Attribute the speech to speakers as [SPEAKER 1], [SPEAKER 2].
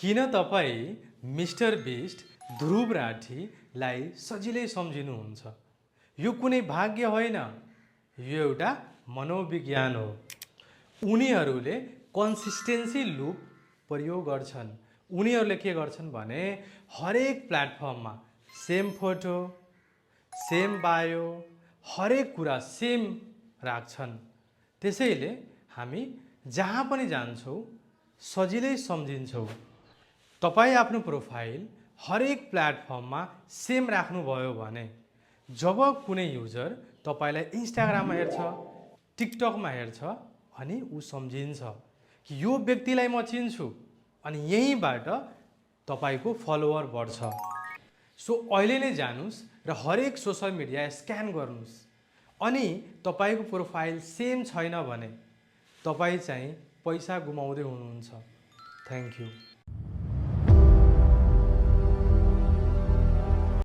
[SPEAKER 1] किन तपाईँ मिस्टर बिस्ट ध्रुव राठीलाई सजिलै सम्झिनुहुन्छ? यो कुनै भाग्य होइन, यो एउटा मनोविज्ञान हो। उनीहरूले कन्सिस्टेन्सी लुप प्रयोग गर्छन्। उनीहरूले के गर्छन् भने हरेक प्लेटफर्ममा सेम फोटो, सेम बायो, हरेक कुरा सेम राख्छन्। त्यसैले हामी जहाँ पनि जान्छौँ सजिलै सम्झिन्छौँ। तपाईँ आफ्नो प्रोफाइल हरेक प्लेटफर्ममा सेम राख्नुभयो भने जब कुनै युजर तपाईँलाई इन्स्टाग्राममा हेर्छ, टिकटकमा हेर्छ अनि ऊ सम्झिन्छ कि यो व्यक्तिलाई म चिन्छु अनि यहीँबाट तपाईँको फलोवर बढ्छ। सो अहिले नै जानुस् र हरेक सोसल मिडिया स्क्यान गर्नुस् अनि तपाईँको प्रोफाइल सेम छैन भने तपाईँ चाहिँ पैसा गुमाउँदै हुनुहुन्छ। Thank you.